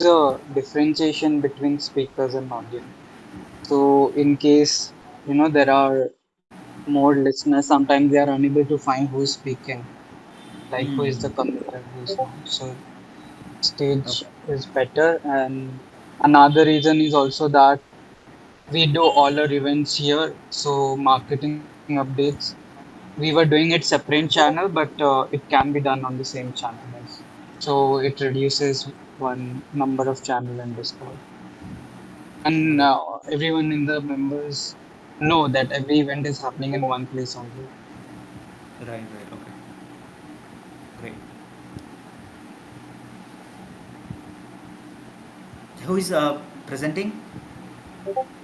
a differentiation between speakers and audience. So in case, there are more listeners, sometimes they are unable to find who's speaking, like who is the commander, who's not. So stage Okay. is better. And another reason is also that we do all our events here. So marketing updates, we were doing it separate channel, but it can be done on the same channel as. So it reduces one number of channel in Discord. And Great. everyone in the members know that every event is happening in one place only. Right, right. Okay. Great. Who is presenting?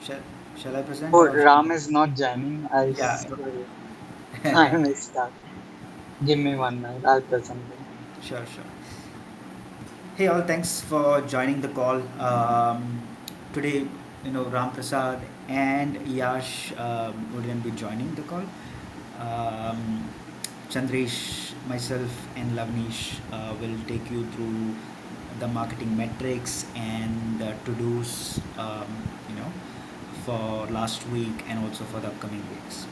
Shall, shall I present Oh, or shall... Ram is not joining. Yeah. Sorry, I missed that. Give me 1 minute. I'll present them. Sure, sure. Hey all, thanks for joining the call. Today, Ram Prasad and Yash wouldn't be joining the call. Um, Chandresh, myself, and Lavnish will take you through the marketing metrics and the to-dos, for last week and also for the upcoming weeks.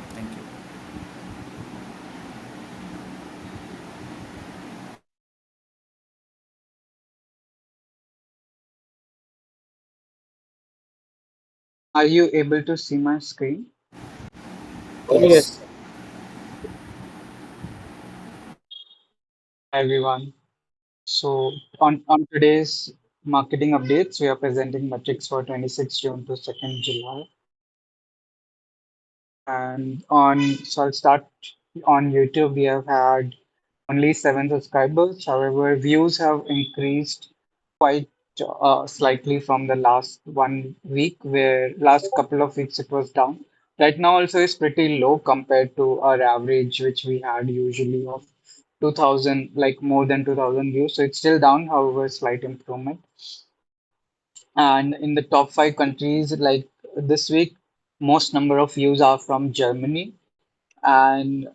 Thank you. Are you able to see my screen? Yes. Hi everyone. So on today's marketing updates, we are presenting metrics for 26 June to 2nd July. And so I'll start on YouTube. We have had only 7 subscribers. However, views have increased quite slightly from the last 1 week, where last couple of weeks it was down. Right now also is pretty low compared to our average, which we had usually of 2000, like more than 2000 views. So it's still down, however, slight improvement. And in the top 5 countries, like this week, most number of views are from Germany. And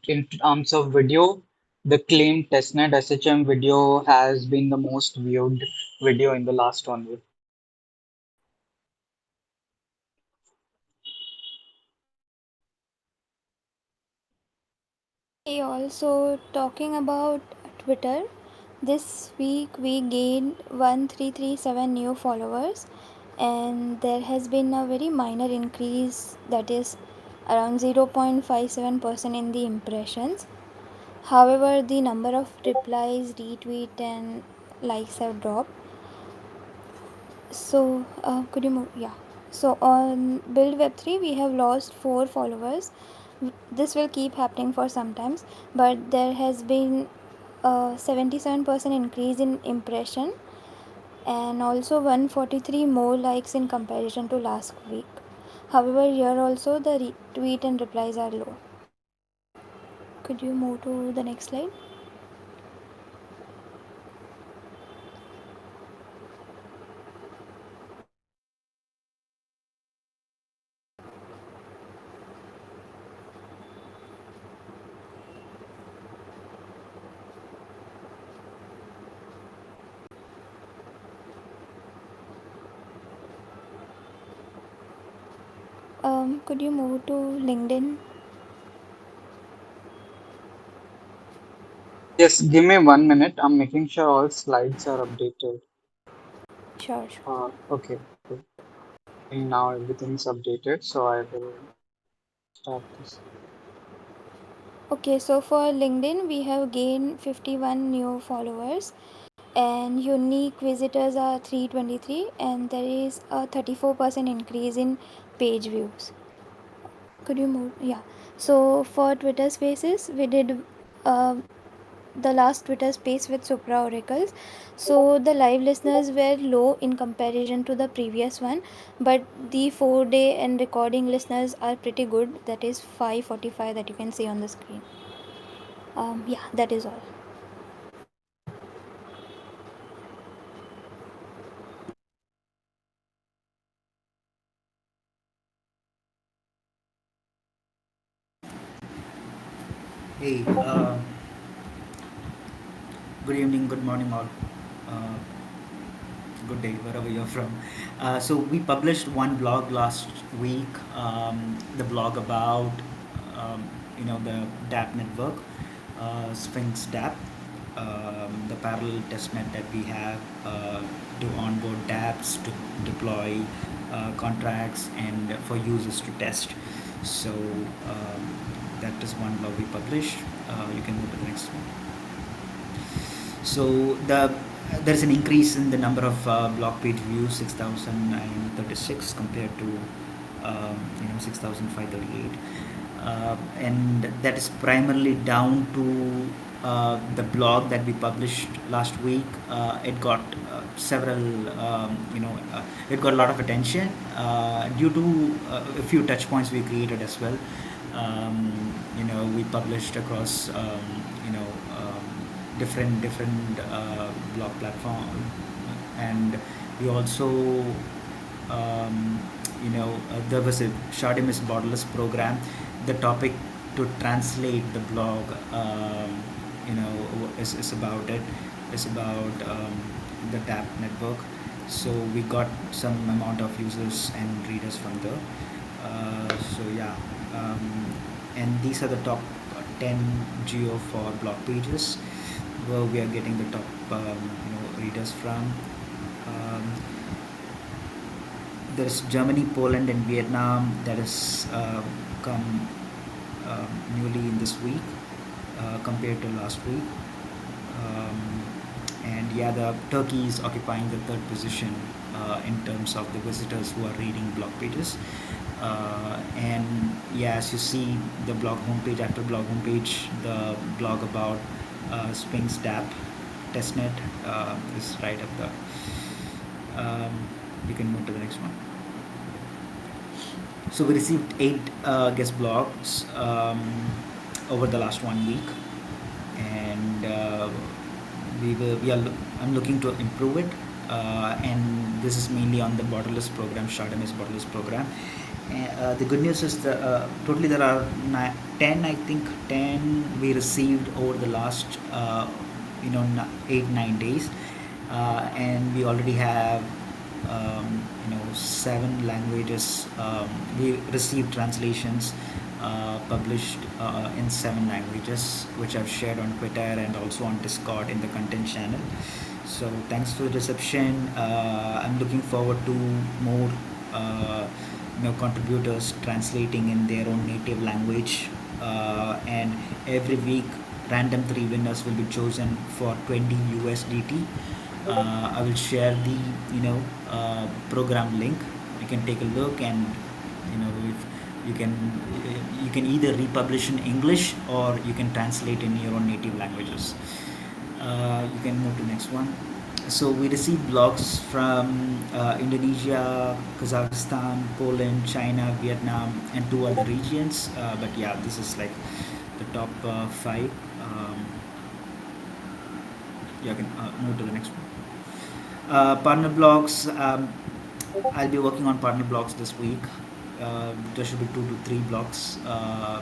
in terms of video, the clean testnet SHM video has been the most viewed video in the last 1 week. Hey, also talking about Twitter, this week we gained 1337 new followers, and there has been a very minor increase, that is around 0.57% in the impressions. However, the number of replies, retweet, and likes have dropped. So, could you move? Yeah. So, on Build Web3, we have lost 4 followers. This will keep happening for sometimes, but there has been a 77% increase in impression and also 143 more likes in comparison to last week. However, here also the retweet and replies are low. Could you move to the next slide? Could you move to LinkedIn? Yes, give me 1 minute. I'm making sure all slides are updated. Sure, sure. Okay, good. I think now everything's updated, so I will start this. Okay, so for LinkedIn, we have gained 51 new followers and unique visitors are 323, and there is a 34% increase in page views. Could you move? Yeah. So for Twitter Spaces, we did uh, the last Twitter Space with Supra Oracles. So the live listeners were low in comparison to the previous one, but the 4 day and recording listeners are pretty good. That is 545 that you can see on the screen. Yeah, that is all. Hey, good evening, good morning, all. Uh, good day wherever you're from. So we published one blog last week, the blog about um, the DApp network, Sphinx DApp, the parallel testnet that we have to onboard dApps, to deploy contracts, and for users to test. So that is one blog we published. You can go to the next one. So there is an increase in the number of blog page views, 6,936 compared to 6,538, and that is primarily down to the blog that we published last week. It got several, it got a lot of attention due to a few touch points we created as well. We published across different blog platform, and we also there was a Shardeum is borderless program. The topic to translate the blog, is about it. Is about the DApp network. So we got some amount of users and readers from there. So yeah, and these are the top 10 geo for blog pages where we are getting the top readers from. Um, there's Germany, Poland, and Vietnam that has come newly in this week compared to last week. Um, and yeah, the Turkey is occupying the third position in terms of the visitors who are reading blog pages. And yeah, as you see, the blog homepage, after blog homepage, the blog about Sphinx DApp testnet is right up there. You can move to the next one. So we received 8 guest blogs over the last 1 week, and I'm looking to improve it, and this is mainly on the borderless program, Shardeum borderless program. The good news is that totally there are 10, I think 10 we received over the last 8-9 days, and we already have 7 languages. We received translations published in 7 languages, which I've shared on Twitter and also on Discord in the content channel. So thanks for the reception. I'm looking forward to more contributors translating in their own native language, and every week random 3 winners will be chosen for 20 USDT. I will share the program link. You can take a look, and if you can you can either republish in English or you can translate in your own native languages. You can move to next one. So we received blogs from Indonesia, Kazakhstan, Poland, China, Vietnam, and 2 other regions. But yeah, this is like the top 5. You can move to the next one. Partner blogs. I'll be working on partner blogs this week. There should be 2 to 3 blogs,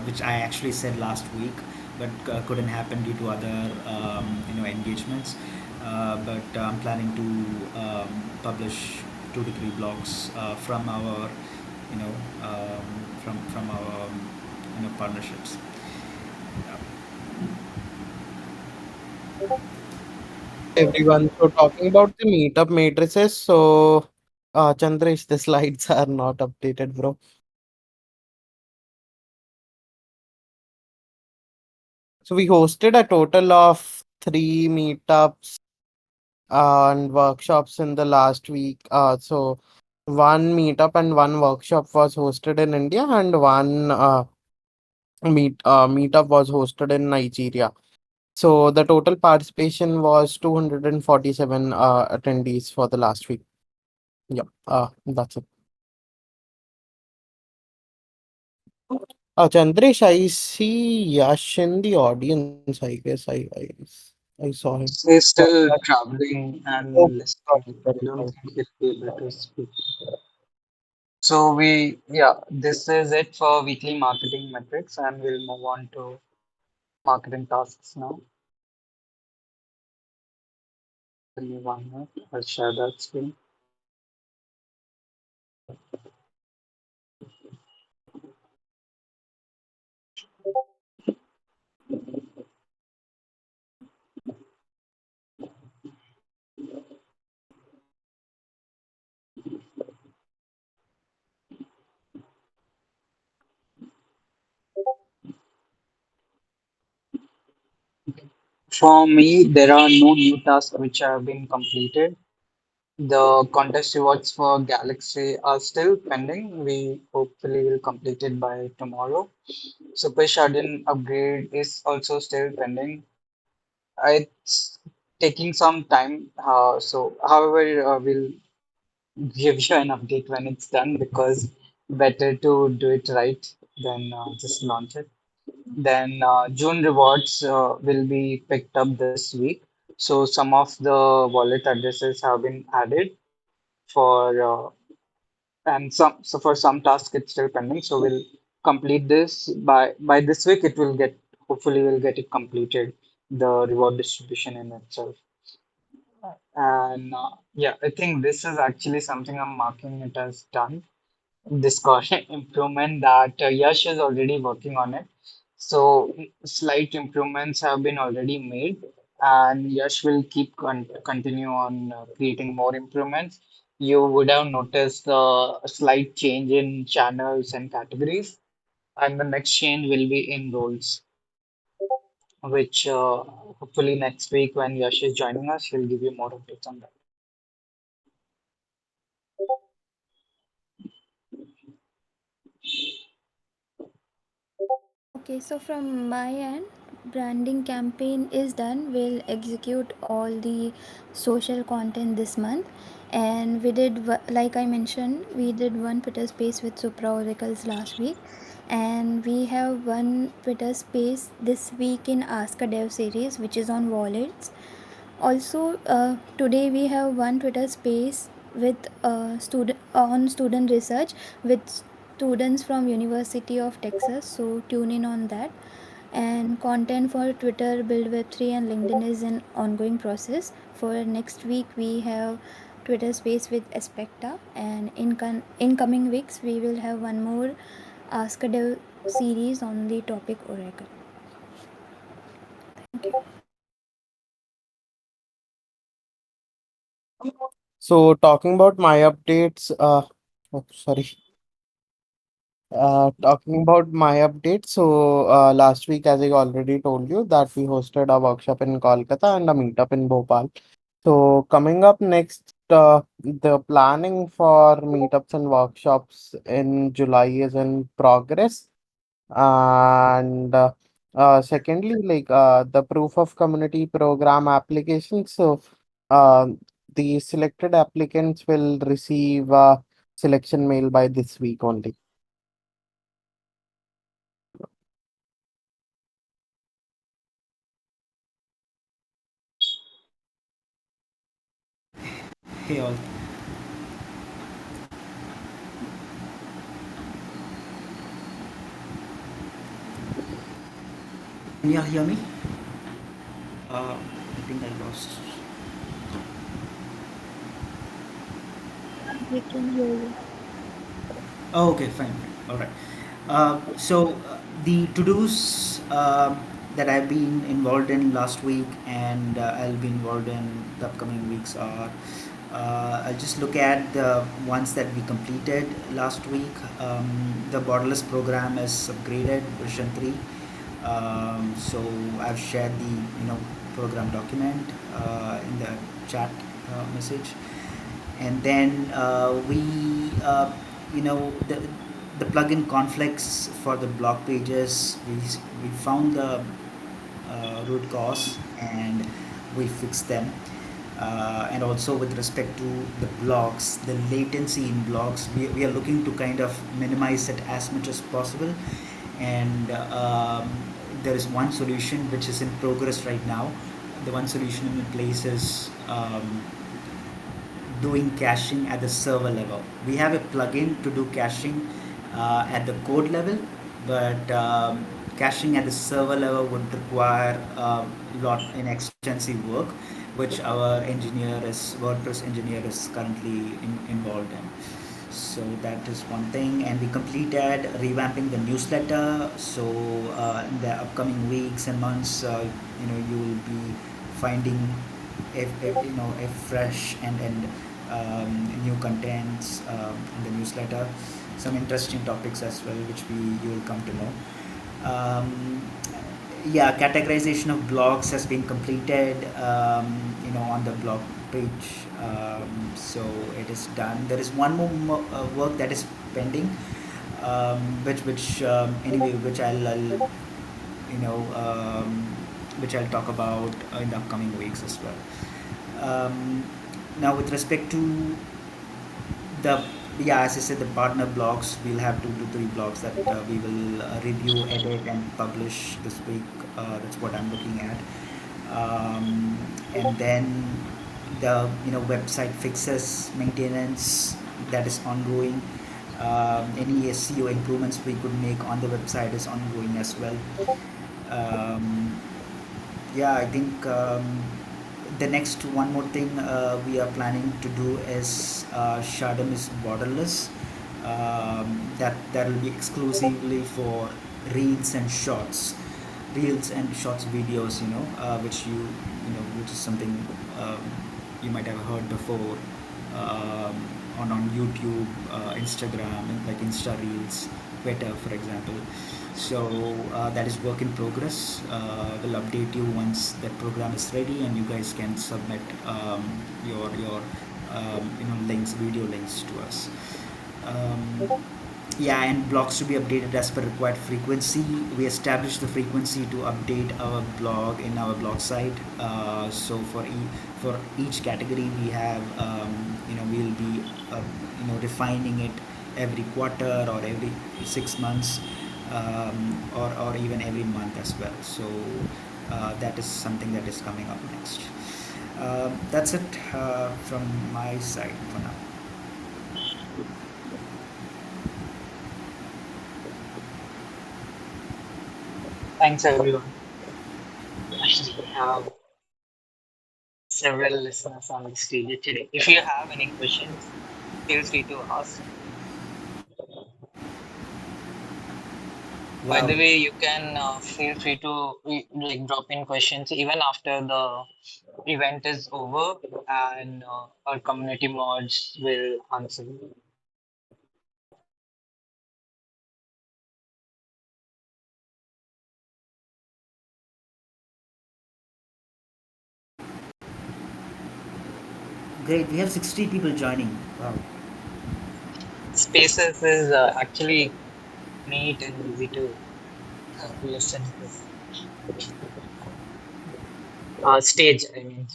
which I actually said last week, but couldn't happen due to other engagements. But I'm planning to publish 2 to 3 blogs from our from our partnerships. Everyone. So talking about the meetup matrices, so Chandresh, the slides are not updated, bro. So we hosted a total of 3 meetups and workshops in the last week. So one meetup and one workshop was hosted in India, and one meetup was hosted in Nigeria. So the total participation was 247 attendees for the last week. Yeah, that's it. Chandresh, I see Yash in the audience. I guess I saw him. He's Sorry, still Yash. traveling Oh, and sorry, listening. I sorry, don't sorry. think he'll be able to speak. So yeah, this is it for weekly marketing metrics, and we'll move on to marketing tasks now. Give me one minute. I'll share that screen. For me, there are no new tasks which have been completed. The contest rewards for Galaxy are still pending. We hopefully will complete it by tomorrow. Super Shardian upgrade is also still pending. It's taking some time. However, we'll give you an update when it's done because better to do it right than just launch it. Then June rewards will be picked up this week. So some of the wallet addresses have been added for and some so for some tasks it's still pending. So we'll complete this by this week. It will get hopefully we'll get it completed, the reward distribution in itself. And yeah, I think this is actually something I'm marking it as done. This content improvement that Yash is already working on it. So slight improvements have been already made, and Yash will keep continue on creating more improvements. You would have noticed a slight change in channels and categories, and the next change will be in roles, which hopefully next week when Yash is joining us, he'll give you more updates on that. Okay, so from my end, branding campaign is done. We'll execute all the social content this month, and we did like I mentioned, we did one Twitter space with Supra Oracles last week, and we have one Twitter space this week in Ask a Dev series, which is on wallets. Also, today we have one Twitter space with student on student research with students from University of Texas. So tune in on that. And content for Twitter, Build Web3, and LinkedIn is an ongoing process. For next week, we have Twitter space with Aspecta, and in coming weeks we will have one more Ask a Dev series on the topic Oracle. Thank you. So talking about my updates, oh, sorry. Talking about my update, so last week, as I already told you, that we hosted a workshop in Kolkata and a meetup in Bhopal. So coming up next, the planning for meetups and workshops in July is in progress. And secondly, like the proof of community program application. So uh, the selected applicants will receive a selection mail by this week only. Hey all, can you all hear me? I think I lost. We can hear you. Oh, okay, fine, fine. All right. The to-dos that I've been involved in last week and I'll be involved in the upcoming weeks are I'll just look at the ones that we completed last week. The borderless program is upgraded version 3. So I've shared the program document in the chat message, and then we you know the plugin conflicts for the blog pages, we found the root cause and we fixed them. And also with respect to the blogs, the latency in blogs, we are looking to kind of minimize it as much as possible. And there is one solution which is in progress right now. The one solution in place is doing caching at the server level. We have a plugin to do caching at the code level, but caching at the server level would require a lot in extensive work, which our WordPress engineer is currently involved in. So that is one thing, and we completed revamping the newsletter. So in the upcoming weeks and months, you will be finding a fresh and new contents in the newsletter, some interesting topics as well, which you will come to know. Um, Yeah, categorization of blogs has been completed, on the blog page. So it is done. There is one more work that is pending, which anyway, you know, um, which I'll talk about in the upcoming weeks as well. Um, Now, with respect to the yeah, as I said, the partner blogs, we'll have 2 to 3 blogs that we will review, edit, and publish this week. That's what I'm looking at. And then the website fixes, maintenance, that is ongoing. Any SEO improvements we could make on the website is ongoing as well. Um, yeah, I think the next one more thing we are planning to do is Shardeum is borderless. That will be exclusively for reels and shorts, videos. Which is something um, you might have heard before um, on YouTube, Instagram, and like Insta Reels, Twitter, for example. So that is work in progress. We'll update you once that program is ready, and you guys can submit your links, video links to us. Um, yeah, and blogs to be updated as per required frequency. We established the frequency to update our blog in our blog site. So for each category, we have we'll be refining it every quarter or every 6 months, or even every month as well. So that is something that is coming up next. That's it from my side for now. Thanks, everyone. Actually, we have several listeners on the stage today. If you have any questions, feel free to ask. By Wow. the way, you can feel free to like drop in questions even after the event is over, and our community mods will answer you. Great. We have 60 people joining. Wow. Spaces is actually neat and easy to listen to. Stage, I mean.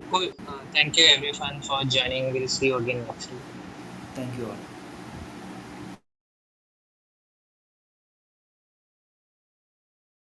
Cool. Thank you everyone for joining. We'll see you again next week. Thank you all.